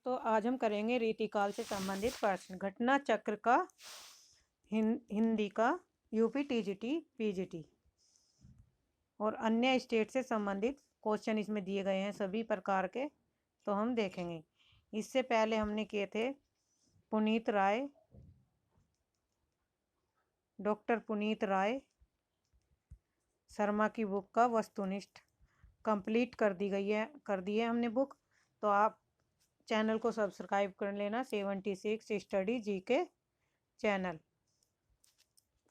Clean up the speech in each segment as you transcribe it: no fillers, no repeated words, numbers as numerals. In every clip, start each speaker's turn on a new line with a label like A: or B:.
A: तो आज हम करेंगे रीतिकाल से संबंधित प्रश्न। घटना चक्र का हिंदी का यूपी टीजीटी पीजीटी और अन्य स्टेट से संबंधित क्वेश्चन इसमें दिए गए हैं सभी प्रकार के, तो हम देखेंगे। इससे पहले हमने किए थे पुनीत राय, डॉक्टर पुनीत राय शर्मा की बुक का वस्तुनिष्ठ कंप्लीट कर दी है हमने बुक। तो आप चैनल को सब्सक्राइब कर लेना। 76 स्टडी जीके चैनल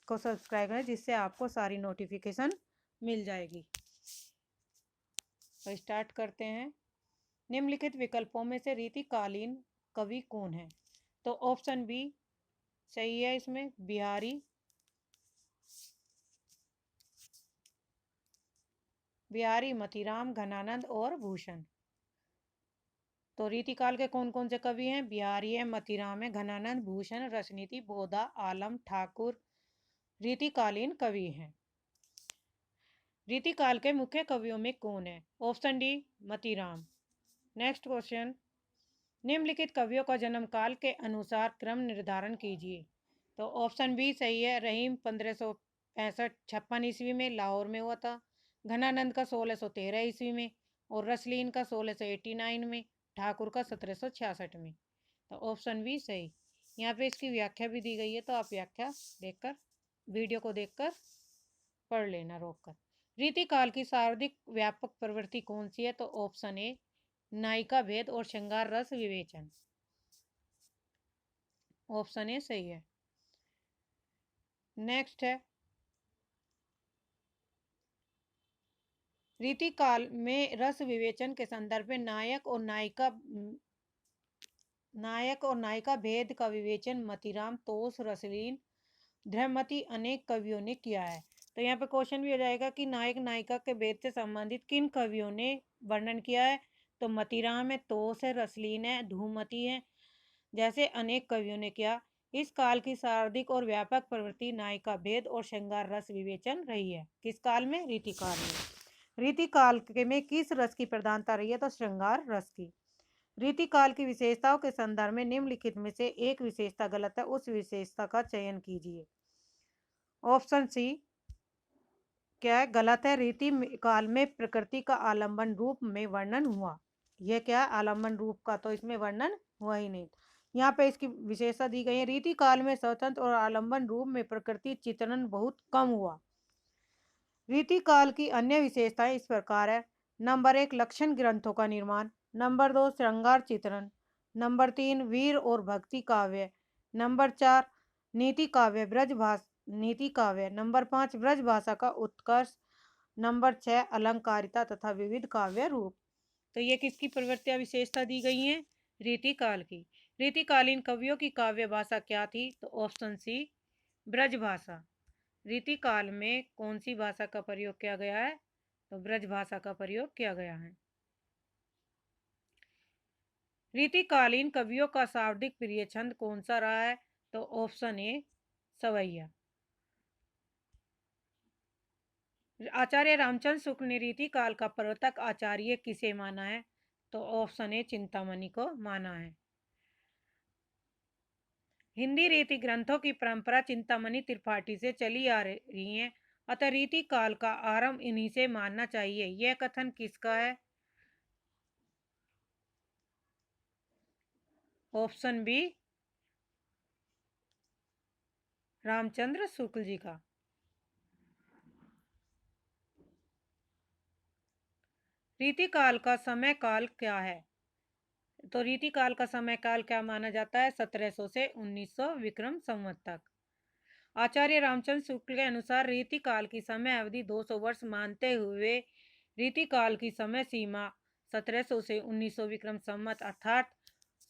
A: को सब्सक्राइब करें, जिससे आपको सारी नोटिफिकेशन मिल जाएगी। तो स्टार्ट करते हैं। निम्नलिखित विकल्पों में से रीतिकालीन कवि कौन है? तो ऑप्शन बी सही है। इसमें बिहारी, मतीराम, घनानंद और भूषण। तो रीतिकाल के कौन कौन से कवि हैं? बिहारी है, मतीराम है, घनानंद, भूषण, रसनीति, बोधा, आलम, ठाकुर रीतिकालीन कवि हैं। रीतिकाल के मुख्य कवियों में कौन है? Option D Matiram. Next question, निम्नलिखित कवियों का जन्म काल के अनुसार क्रम निर्धारण कीजिए। तो ऑप्शन बी सही है। रहीम 1565-56 ईस्वी में लाहौर में हुआ था। घनानंद का 1613 ईस्वी में और रसलीन का 1689 में, ठाकुर का 1766 में। तो ऑप्शन बी सही। यहाँ पे इसकी व्याख्या भी दी गई है, तो आप व्याख्या देखकर वीडियो को देखकर पढ़ लेना रोककर। रीतिकाल की सर्वाधिक व्यापक प्रवृत्ति कौन सी है? तो ऑप्शन ए नायिका भेद और श्रृंगार रस विवेचन। ऑप्शन ए सही है। नेक्स्ट है, रीतिकाल में रस विवेचन के संदर्भ में नायक और नायिका भेद का विवेचन मतीराम, तोष, रसलीन, धृमति अनेक कवियों ने किया है। तो यहाँ पे क्वेश्चन भी हो जाएगा कि नायक नायिका के भेद से संबंधित किन कवियों ने वर्णन किया है? तो मतीराम है, तोष है, रसलीन है, धूमति है, जैसे अनेक कवियों ने किया। इस काल की सर्वाधिक और व्यापक प्रवृत्ति नायिका भेद और श्रृंगार रस विवेचन रही है। किस काल में? रीतिकाल में। रीतिकाल में किस रस की प्रधानता रही है? तो श्रृंगार रस की। रीतिकाल की विशेषताओं के संदर्भ में निम्नलिखित में से एक विशेषता गलत है, उस विशेषता का चयन कीजिए। ऑप्शन सी क्या है? गलत है। रीति काल में प्रकृति का आलंबन रूप में वर्णन हुआ। यह क्या है? आलंबन रूप का तो इसमें वर्णन हुआ ही नहीं। यहाँ पे इसकी विशेषता दी गई है, रीति काल में स्वतंत्र और आलंबन रूप में प्रकृति चित्रण बहुत कम हुआ। रीति काल की अन्य विशेषताएं इस प्रकार है। नंबर 1 लक्षण ग्रंथों का निर्माण। नंबर 2 श्रृंगार चित्रण। नंबर 3 वीर और भक्ति काव्य। नंबर 4 नीति काव्य नीति काव्य। नंबर 5 ब्रज भाषा का उत्कर्ष। नंबर 6 अलंकारिता तथा विविध काव्य रूप। तो ये किसकी प्रवृत्तियां विशेषता दी गई हैं? रीतिकाल की। रीतिकालीन कवियों की काव्य भाषा क्या थी? तो ऑप्शन सी ब्रज भाषा। रीतिकाल में कौन सी भाषा का प्रयोग किया गया है? तो ब्रज भाषा का प्रयोग किया गया है। रीतिकालीन कवियों का सर्वाधिक प्रिय छंद कौन सा रहा है? तो ऑप्शन ए सवैया। आचार्य रामचंद्र शुक्ल ने रीतिकाल का प्रवर्तक आचार्य किसे माना है? तो ऑप्शन ए चिंतामणि को माना है। हिंदी रीति ग्रंथों की परंपरा चिंतामणि त्रिपाठी से चली आ रही है, अतः रीति काल का आरंभ इन्हीं से मानना चाहिए। यह कथन किसका है? ऑप्शन बी रामचंद्र शुक्ल जी का। रीतिकाल का समय काल क्या है? तो रीतिकाल का समय काल क्या माना जाता है? 1700 से 1900 विक्रम संवत तक। आचार्य रामचंद्र शुक्ल के अनुसार रीतिकाल की समय अवधि 200 वर्ष मानते हुए रीतिकाल की समय सीमा 1700 से 1900 विक्रम संवत अर्थात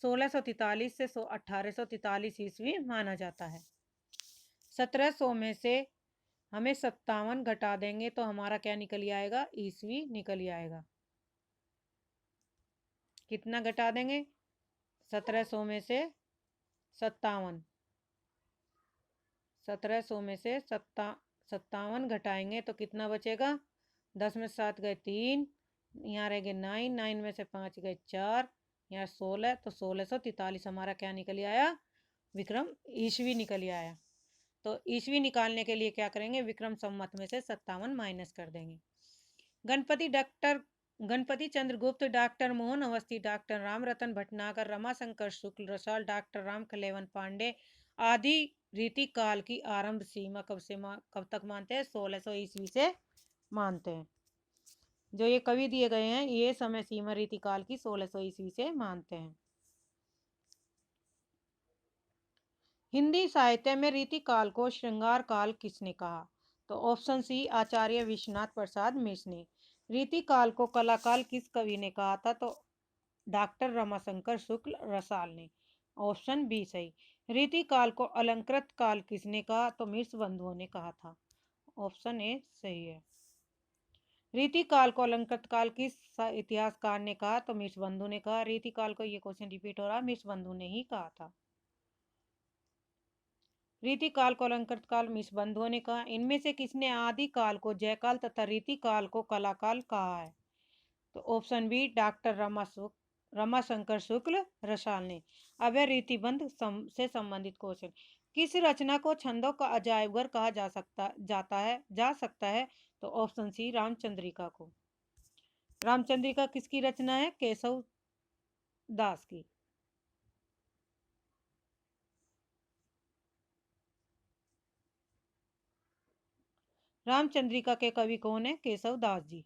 A: 1643 से 1843 ईस्वी माना जाता है। 1700 में से हमें 57 घटा देंगे तो हमारा क्या निकल आएगा? ईस्वी निकल आएगा। कितना घटा देंगे? 1700 में से 57, 1700 में से 57 घटाएंगे तो कितना बचेगा? 10 में 7 गए 3, यहाँ रह गए 9, 9 में से 5 गए 4, यहाँ 16, तो 1643 हमारा क्या निकल आया, विक्रम ईस्वी निकल आया। तो ईस्वी निकालने के लिए क्या करेंगे, विक्रम संवत में से 57 माइनस कर देंगे। गणपति चंद्रगुप्त, डॉक्टर मोहन अवस्थी, डॉक्टर राम रतन भटनागर, रमाशंकर शुक्ल, रसाल, डॉक्टर राम कलेवन पांडे आदि रीति काल की आरंभ सीमा कब तक मानते हैं, 1600 ईस्वी से मानते हैं। जो ये कवि दिए गए हैं ये समय सीमा रीति काल की 1600 ईस्वी से मानते हैं। हिंदी साहित्य में रीति काल को श्रृंगार काल किसने कहा, तो ऑप्शन सी आचार्य विश्वनाथ प्रसाद मिश्र ने। रीति काल को कला काल किस कवि ने कहा था, तो डॉक्टर रमाशंकर शुक्ल, रसाल ने। ऑप्शन बी सही। रीति काल को अलंकृत काल किसने कहा, तो मिश्र बंधुओं ने कहा था। ऑप्शन ए सही है। रीति काल को अलंकृत काल किस इतिहासकार ने कहा, तो मिश्र बंधु ने कहा। रीति काल को, ये क्वेश्चन रिपीट हो रहा, मिश्र बंधु ने ही कहा था। रीति काल को अलंकृत काल मिश्र बंधुओं ने कहा। इनमें से किसने आदि काल को जय काल तथा रीति काल को कला काल कहा है, तो ऑप्शन बी डॉक्टर रमाशंकर शुक्ल, रसाल ने। अब है रीतिबंध से संबंधित क्वेश्चन। किस रचना को छंदों का अजायबघर कहा जा सकता है, तो ऑप्शन सी रामचंद्रिका को। रामचंद्रिका किसकी रचना है, केशव दास की। रामचंद्रिका के कवि कौन है, केशव दास जी।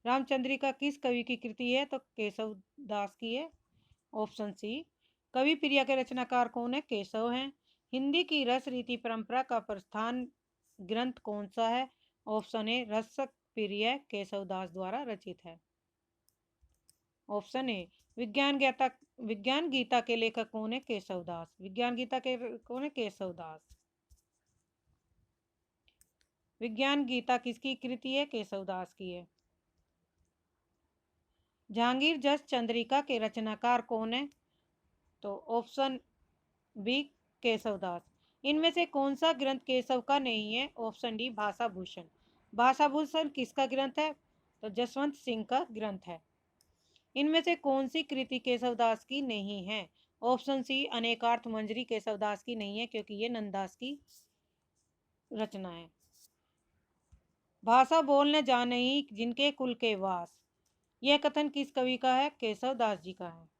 A: रामचंद्रिका किस कवि की कृति है, तो केशव दास की है। Option C. कवि प्रिया के रचनाकार कौन है, केशव हैं। हिंदी की रस रीति परंपरा का प्रस्थान ग्रंथ कौन सा है, ऑप्शन ए रसक प्रिय, केशव दास द्वारा रचित है। ऑप्शन ए विज्ञान गीता के लेखक कौन है, केशव दास। विज्ञान गीता के कौन है, केशव दास। विज्ञान गीता किसकी कृति है, केशव दास की है। जहांगीर जस चंद्रिका के रचनाकार कौन है, तो ऑप्शन बी केशव दास। इनमें से कौन सा ग्रंथ केशव का नहीं है, ऑप्शन डी भाषा भूषण। भाषा भूषण किसका ग्रंथ है, तो जसवंत सिंह का ग्रंथ है। इनमें से कौन सी कृति केशव दास की नहीं है, ऑप्शन सी अनेकार्थ मंजरी केशव दास की नहीं है, क्योंकि ये नंददास की रचना है। भाषा बोलने जाने ही जिनके कुल के वास, यह कथन किस कवि का है, केशव दास जी का है।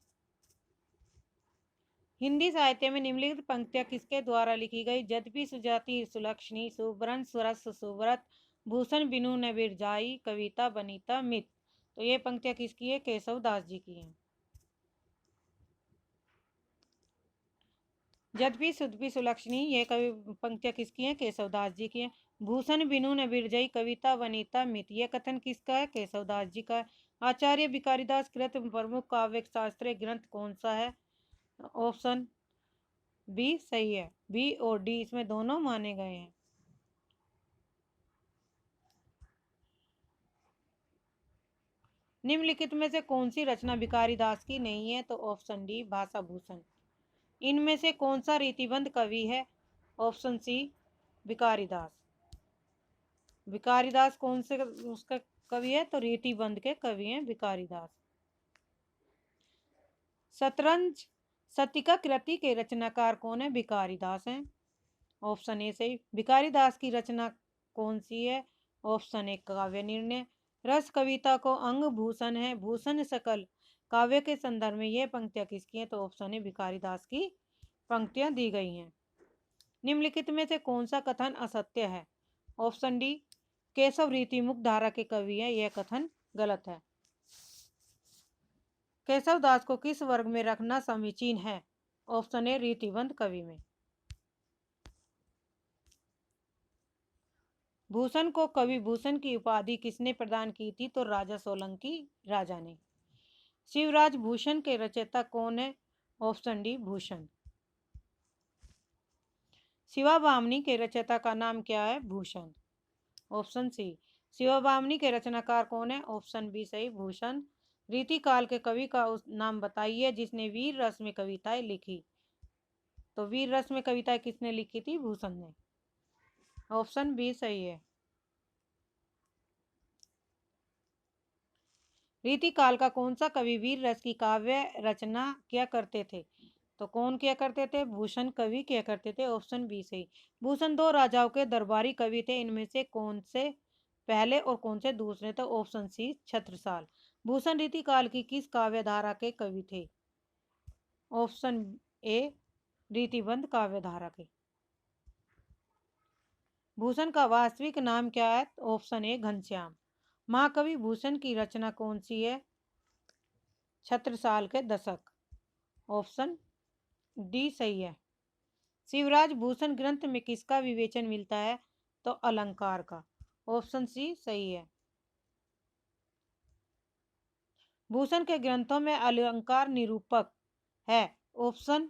A: हिंदी साहित्य में निम्नलिखित पंक्तियां किसके द्वारा लिखी गई, यद्यपि सुजाति सुलक्षणी, सुब्रन सुरस सुव्रत, भूषण बिनु न बिरजाई, कविता बनीता मित। तो ये पंक्तियां किसकी है, केशव दास जी की हैं। यद्यपि सुदपि सुलक्षणी, ये कवि पंक्तियां किसकी हैं, केशव दास जी की हैं। भूषण बिनु न बिरजई, कविता वनिता मित, यह कथन किसका है, केशव दास जी का है। आचार्य भिकारीदास कृत प्रमुख काव्य शास्त्रीय ग्रंथ कौन सा है, ऑप्शन बी सही है। बी और डी इसमें दोनों माने गए हैं। निम्नलिखित में से कौन सी रचना भिखारी दास की नहीं है, तो ऑप्शन डी भाषा भूषण। इनमें से कौन सा रीतिबंध कवि है, ऑप्शन सी भिखारी दास। भिखारी दास कौन से उसका कवि है, तो रीतिबंध के कवि हैं भिखारी दास। शतरंज सतिका कृति के रचनाकार कौन है, भिखारी दास हैं। ऑप्शन ए सही। भिखारी दास की रचना कौन सी है, ऑप्शन ए काव्य निर्णय। रस कविता को अंग भूषण है, भूषण सकल काव्य के संदर्भ में ये पंक्तियां किसकी हैं, तो ऑप्शन ए भिखारी दास की पंक्तियां दी गई हैं। निम्नलिखित में से कौन सा कथन असत्य है, ऑप्शन डी केशव रीति मुक्त धारा के कवि है, यह कथन गलत है। केशव दास को किस वर्ग में रखना समीचीन है, ऑप्शन ए रीतिबंध कवि में। भूषण को कवि भूषण की उपाधि किसने प्रदान की थी, तो राजा सोलंकी राजा ने। शिवराज भूषण के रचयिता कौन है, ऑप्शन डी भूषण। शिवाभामनी के रचयिता का नाम क्या है, भूषण। Option C. शिवाभामनी के रचनाकार कौन है, ऑप्शन बी सही भूषण। रीति काल के कवि का उस नाम बताइए जिसने वीर रस में कविताएं लिखी, तो वीर रस में कविताएं किसने लिखी थी, भूषण ने। ऑप्शन बी सही है। रीतिकाल का कौन सा कवि वीर रस की काव्य रचना किया करते थे? तो कौन किया करते थे? भूषण कवि किया करते थे। ऑप्शन बी सही। भूषण दो राजाओं के दरबारी कवि थे, इनमें से कौन से पहले और कौन से दूसरे? तो ऑप्शन सी छत्रसाल। भूषण रीतिकाल की किस काव्य धारा के कवि थे? ऑप्शन ए रीतिबंध काव्य धारा के। भूषण का वास्तविक नाम क्या है? Option A Ghanshyam. महाकवि भूषण की रचना कौन सी है? छत्रसाल के दशक। ऑप्शन डी सही है। शिवराज भूषण ग्रंथ में किसका विवेचन मिलता है? तो अलंकार का। ऑप्शन सी सही है। भूषण के ग्रंथों में अलंकार निरूपक है। ऑप्शन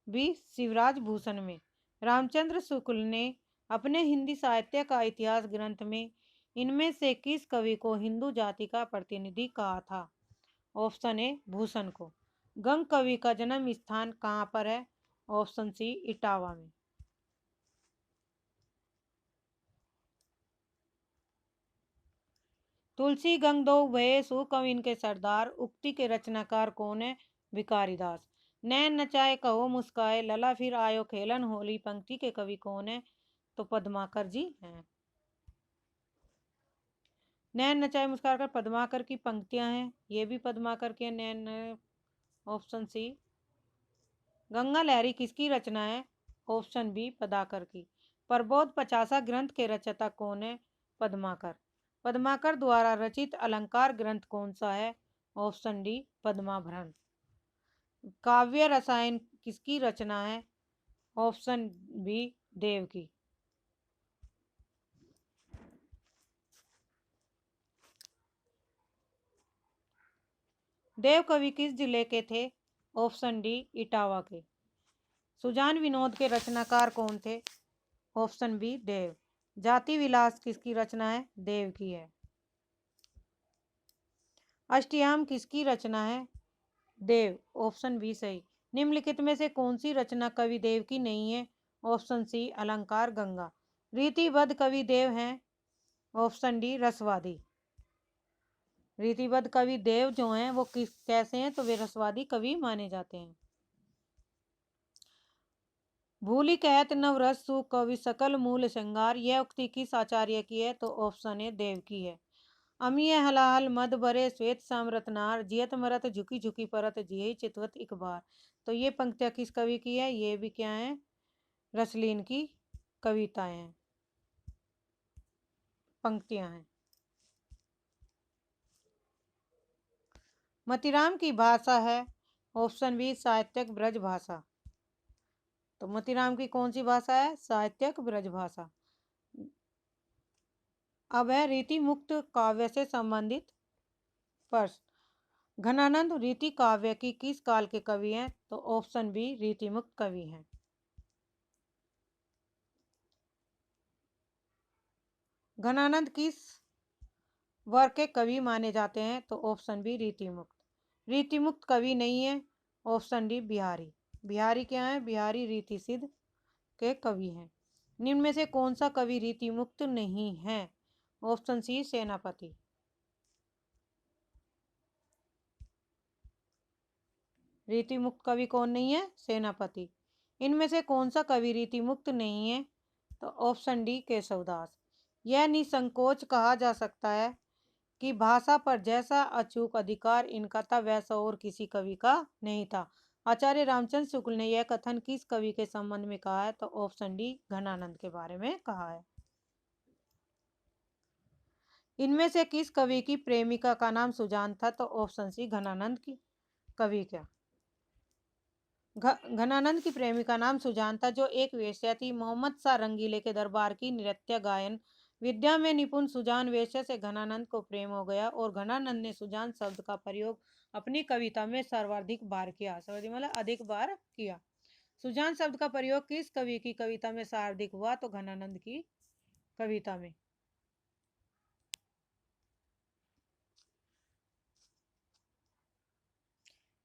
A: बी शिवराज भूषण में। रामचंद्र शुक्ल ने अपने हिंदी साहित्य का इतिहास ग्रंथ में इनमें से किस कवि को हिंदू जाति का प्रतिनिधि कहा था? ऑप्शन ए भूषण को। गंग कवि का जन्म स्थान कहाँ पर है? ऑप्शन सी इटावा में। तुलसी गंग दो भये सु कविन के सरदार, उक्ति के रचनाकार कौन है? भिखारी दास। नैन नचाए कहो मुस्काए, लला फिर आयो खेलन होली, पंक्ति के कवि कौन है? तो पद्माकर जी हैं। नैन नचाए मुस्कान कर पद्माकर की पंक्तियां हैं, ये भी पद्माकर के नैन। Option C. गंगा लहरी किसकी रचना है? ऑप्शन बी पदाकर की। प्रबोध पचासा ग्रंथ के रचयिता कौन है? पद्माकर। पद्माकर द्वारा रचित अलंकार ग्रंथ कौन सा है? Option D Padmabharan. काव्य रसायन किसकी रचना है? ऑप्शन बी देव की। देव कवि किस जिले के थे? ऑप्शन डी इटावा के। सुजान विनोद के रचनाकार कौन थे? ऑप्शन बी देव। जाति विलास किसकी रचना है? देव की है। अष्टयाम किसकी रचना है? देव। ऑप्शन बी सही। निम्नलिखित में से कौन सी रचना कवि देव की नहीं है? ऑप्शन सी अलंकार गंगा। रीतिबद्ध कवि देव हैं? Option D रसवादी। रीतिबद्ध कवि देव जो हैं वो कैसे हैं? तो वे रसवादी कवि माने जाते हैं। भूलि कहत नवरस सु कवि सकल मूल श्रृंगार, यह उक्ति किस आचार्य की है? तो ऑप्शन ए देव की है। अमीय हलाल मद बरे श्वेत सामरत नार, जियत मरत झुकी झुकी परत जिये चितवत एक बार। तो ये पंक्तियां किस कवि की है? ये भी क्या है? रसलीन की कविताएं हैं, पंक्तियां हैं। मतीराम की भाषा है? ऑप्शन बी साहित्यक ब्रज भाषा। तो मतीराम की कौन सी भाषा है? साहित्यक ब्रज भाषा। अब है रीति मुक्त काव्य से संबंधित प्रश्न। घनानंद रीति काव्य की किस काल के कवि हैं? तो ऑप्शन बी रीति मुक्त कवि हैं। घनानंद किस वर्ग के कवि माने जाते हैं? तो ऑप्शन बी रीति मुक्त। रीति मुक्त कवि नहीं है? Option D Bihari. बिहारी क्या है? बिहारी रीति सिद्ध के कवि हैं। निम्न में से कौन सा कवि रीति मुक्त नहीं है? ऑप्शन सी सेनापति। रीति मुक्त कवि कौन नहीं है? सेनापति। इनमें से कौन सा कवि रीति मुक्त नहीं है? तो ऑप्शन डी केशवदास। यह निसंकोच कहा जा सकता है कि भाषा पर जैसा अचूक अधिकार इनका था वैसा और किसी कवि का नहीं था। आचार्य रामचंद्र शुक्ल ने यह कथन किस कवि के संबंध में कहा है? तो ऑप्शन डी घनानंद के बारे में कहा है। इनमें से किस कवि की प्रेमिका का नाम सुजान था? तो ऑप्शन सी घनानंद की कवि क्या घनानंद की प्रेमिका नाम सुजान था, जो एक वेश्या थी। मोहम्मद शाह रंगीले के दरबार की नृत्य गायन विद्या में निपुण सुजान वेश्या से घनानंद को प्रेम हो गया और घनानंद ने सुजान शब्द का प्रयोग अपनी कविता में सर्वाधिक बार किया। सर्वाधिक मतलब अधिक बार किया। सुजान शब्द का प्रयोग किस कवि की कविता में सर्वाधिक हुआ? तो घनानंद की कविता में।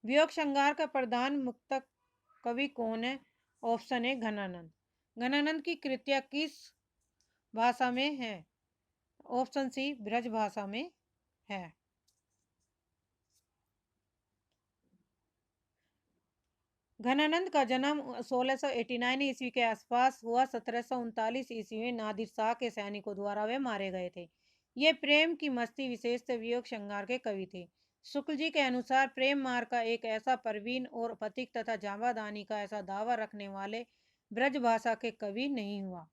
A: वियोग श्रृंगार का प्रधान मुक्तक कवि कौन है? Option A Ghananand. घनानंद की कृतियां किस भाषा में है? ऑप्शन सी ब्रज भाषा में है। घनानंद का जन्म 1689 ईस्वी के आसपास हुआ। 1739 ईस्वी में नादिर शाह के सैनिकों द्वारा वे मारे गए थे। ये प्रेम की मस्ती विशेषतः वियोग श्रृंगार के कवि थे। शुक्ल जी के अनुसार प्रेम मार का एक ऐसा परवीन और पथिक तथा जांबादानी का ऐसा दावा रखने वाले ब्रज भाषा के कवि नहीं हुआ।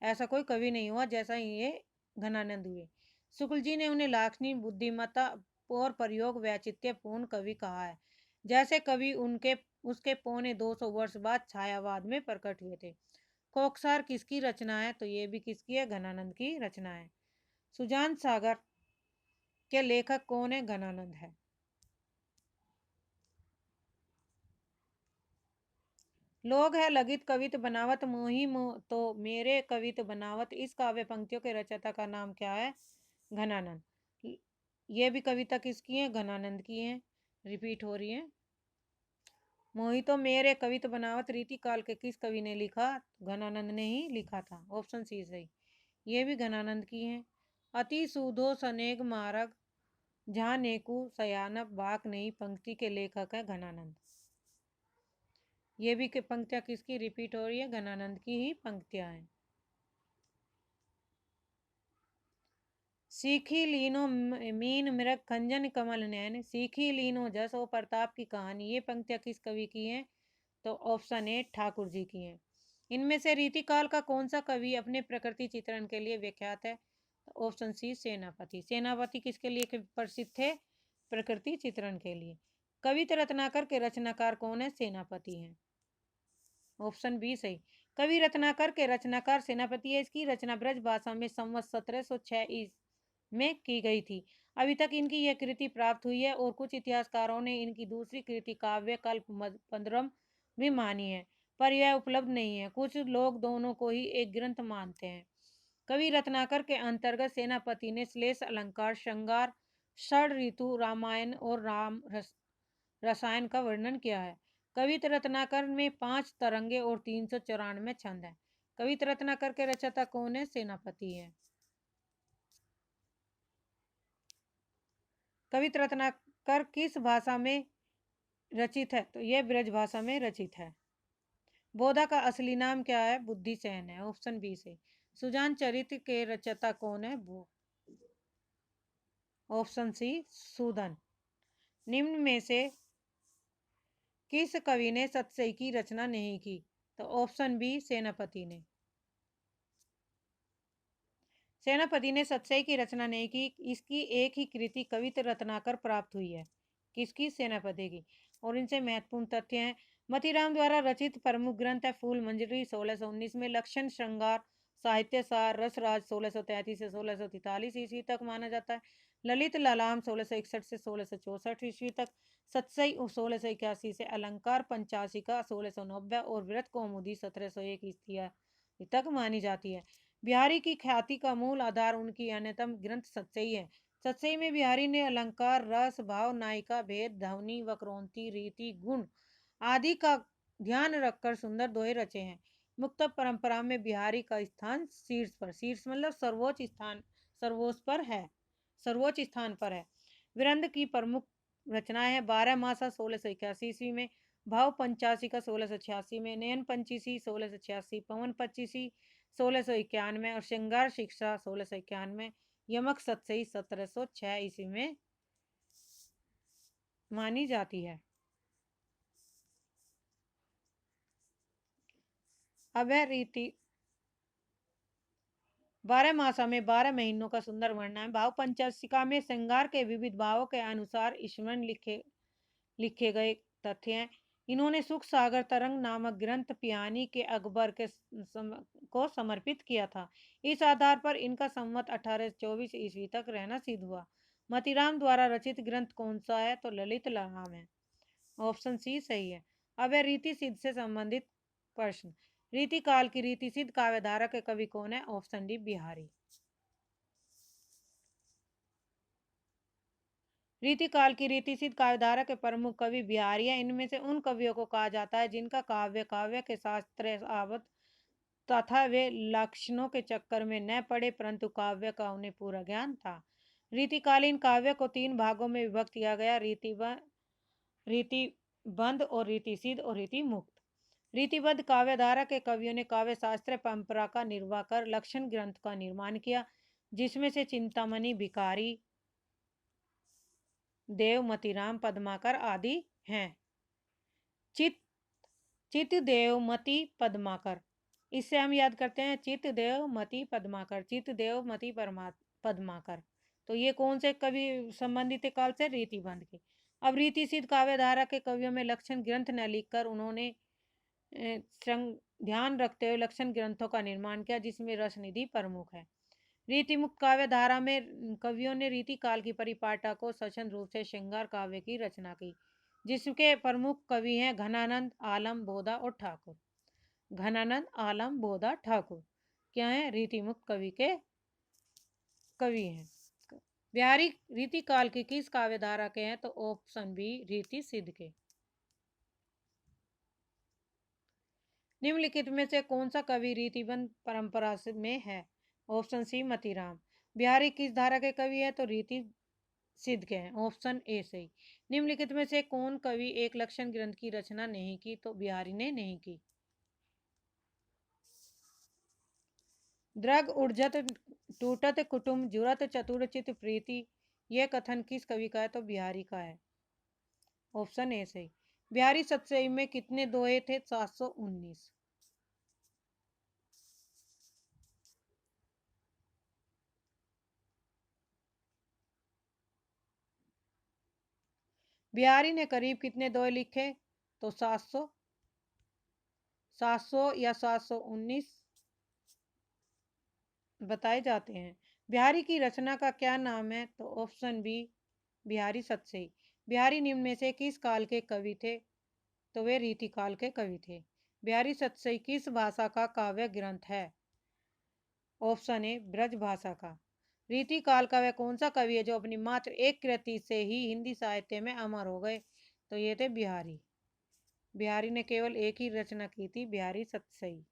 A: ऐसा कोई कवि नहीं हुआ जैसा ये घनानंद हुए। शुक्ल जी ने उन्हें लाक्षणी बुद्धिमत्ता और प्रयोग वैचित्य पूर्ण कवि कहा है। जैसे कवि उनके उसके पौने 200 वर्ष बाद छायावाद में प्रकट हुए थे। कोकसार किसकी रचना है? तो ये भी किसकी है? घनानंद की रचना है। सुजान सागर के लेखक कौन है? घनानंद है। लोग है लगित कवित बनावत मोही मोह तो मेरे कवित बनावत। इस काव्य पंक्तियों के रचयिता का नाम क्या है? घनानंद। ये भी कविता किसकी है? घनानंद की है। रिपीट हो रही है। मोही तो मेरे कवित बनावत रीति काल के किस कवि ने लिखा? घनानंद ने ही लिखा था। ऑप्शन सी सही। ये भी घनानंद की है। अति सूधो सनेग मारग जहाँ नेकू सयानप बाक नहीं पंक्ति के लेखक है घनानंद। ये भी पंक्तियां किसकी रिपीट हो रही है? घनानंद की ही पंक्तियां हैं। सीखी लीनो मीन मृग खंजन कमल नैन सीखी लीनो जस ओ प्रताप की कहानी। ये पंक्तियां किस कवि की हैं? तो ऑप्शन ए ठाकुर जी की हैं। इनमें से रीतिकाल का कौन सा कवि अपने प्रकृति चित्रण के लिए विख्यात है? तो ऑप्शन सी सेनापति। सेनापति किसके लिए प्रसिद्ध थे? प्रकृति चित्रण के लिए। कविता रत्नाकर के रचनाकार कौन है? सेनापति हैं। ऑप्शन बी सही। कवि रत्नाकर के रचनाकार सेनापति है। इसकी रचना ब्रज भाषा में संवत 1706 में की गई थी। अभी तक इनकी यह कृति प्राप्त हुई है और कुछ इतिहासकारों ने इनकी दूसरी कृति काव्य कल्प 15 भी मानी है, पर यह उपलब्ध नहीं है। कुछ लोग दोनों को ही एक ग्रंथ मानते हैं। कवि रत्नाकर के अंतर्गत सेनापति ने श्लेष अलंकार, श्रृंगार, षड ऋतु, रामायण और रसायन का वर्णन किया है। कविता रत्नाकर में 5 तरंगे और 394 छंद है। कविता रत्नाकर के रचयिता कौन है? सेनापति है। कविता रत्नाकर किस भाषा में रचित है? तो यह ब्रज भाषा में रचित है। बोधा का असली नाम क्या है? बुद्धिसेन है। ऑप्शन बी से। सुजान चरित्र के रचयिता कौन है? Option C Sudan. निम्न में से किस कवि ने सतसई की रचना नहीं की? तो ऑप्शन बी सेनापति ने। सेनापति ने सतसई की रचना नहीं की। इसकी एक ही कृति कविता रत्नाकर प्राप्त हुई है। किसकी? सेनापति की। और इनसे महत्वपूर्ण तथ्य हैं। मतीराम द्वारा रचित प्रमुख ग्रंथ है फूल मंजरी 1619 में, लक्षण श्रृंगार साहित्य सार रसराज 1633 से 1643 ईस्वी तक माना जाता है, ललित ललाम 1661 से 1664 ईस्वी तक, सतसई 1681 से, अलंकार पंचाशिका 1690 और वृत कौमुदी 1701 ईस्वी तक मानी जाती है। बिहारी की ख्याति का मूल आधार उनकी अन्यतम ग्रंथ सतसई है। सतसई में बिहारी ने अलंकार, रस, भाव, नायिका भेद, ध्वनि, वक्रोक्ति, रीति, गुण आदि का ध्यान रखकर सुंदर दोहे रचे हैं। मुक्त परंपरा में बिहारी का स्थान शीर्ष पर, शीर्ष मतलब सर्वोच्च स्थान, सर्वोच्च स्थान पर है। विरंद की प्रमुख रचनाएं है 12 मासा 1681 ईस्वी में, भाव पंचाशिका 1686 में, नयन पंचीसी 1686, पवन पच्चीसी 1691 और श्रृंगार शिक्षा 1691, यमक सतसई 1706 ईस्वी में मानी जाती है। अभय रीति 12 मासा में 12 महीनों का सुंदर वर्णन है। भाव पंचाशिका में श्रृंगार के विविध भावों के अनुसार ईश्वरन लिखे गए तथ्य हैं। इन्होंने सुख सागर तरंग नामक ग्रंथ पियानी के अकबर को समर्पित किया था। इस आधार पर इनका संवत 1824 ईस्वी तक रहना सिद्ध हुआ। मतीराम द्वारा रचित ग्रंथ कौन सा है? तो ललित ललाम है। ऑप्शन सी सही है। अब है रीति सिद्ध से संबंधित प्रश्न। रीति काल की रीति सिद्ध काव्यधारा के कवि कौन है? Option D Bihari. रीति काल की रीति सिद्ध काव्यधारा के प्रमुख कवि बिहारी हैं। इनमें से उन कवियों को कहा जाता है जिनका काव्य के शास्त्र आवत तथा वे लक्षणों के चक्कर में न पड़े, परंतु काव्य का उन्हें पूरा ज्ञान था। रीतिकालीन काव्य को 3 भागों में विभक्त किया गया, रीति बंद और रीति सिद्ध और रीति मुक्त। रीतिबद्ध काव्यधारा के कवियों ने काव्य शास्त्र परंपरा का निर्वाह कर लक्षण ग्रंथ का निर्माण किया, जिसमें से चिंतामणि, भिखारी, देव, मतीराम, पद्माकर आदि हैं। चित चितदेव मति पद्माकर, इससे हम याद करते हैं चितदेव मति पद्माकर, चितदेव मति पद्माकर। तो ये कौन से कवि संबंधित है काल से? रीतिबंध के। अब रीति सिद्ध काव्यधारा के कवियों में लक्षण ग्रंथ न लिखकर उन्होंने ध्यान रखते हुए लक्षण ग्रंथों का निर्माण किया, जिसमें रसनिधि प्रमुख है। रीति मुक्त काव्यधारा में कवियों ने रीति काल की परिपाटा को स्वच्छंद रूप से श्रृंगार काव्य की रचना की, जिसके प्रमुख कवि हैं घनानंद, आलम, बोधा और ठाकुर। घनानंद, आलम, बोधा, ठाकुर क्या है? रीति मुक्त कवि के कवि हैं। बिहारी रीति काल की किस काव्यधारा के हैं? तो ऑप्शन बी रीति सिद्ध के। निम्नलिखित में से कौन सा कवि रीतिबद्ध परंपरा में है? ऑप्शन सी मतीराम। बिहारी किस धारा के कवि है? तो रीति सिद्ध के हैं। ऑप्शन ए सही। निम्नलिखित में से कौन कवि एक लक्षण ग्रंथ की रचना नहीं की? तो बिहारी ने नहीं की। द्रग उर्जत टूटत कुटुम्ब जुरत चतुरचित प्रीति, यह कथन किस कवि का है? तो बिहारी का है। ऑप्शन ए सही। बिहारी सतसई में कितने दोहे थे? 719। बिहारी ने करीब कितने दोहे लिखे? तो 700 या 719 बताए जाते हैं। बिहारी की रचना का क्या नाम है? तो ऑप्शन बी बिहारी सतसई। बिहारी निम्न में से किस काल के कवि थे? तो वे रीति काल के कवि थे। बिहारी सतसई किस भाषा का काव्य ग्रंथ है? ऑप्शन ए ब्रज भाषा का। रीति काल का वह कौन सा कवि है जो अपनी मात्र एक कृति से ही हिंदी साहित्य में अमर हो गए? तो ये थे बिहारी। बिहारी ने केवल एक ही रचना की थी, बिहारी सतसई।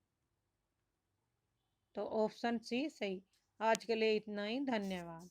A: तो ऑप्शन सी सही। आज के लिए इतना ही, धन्यवाद।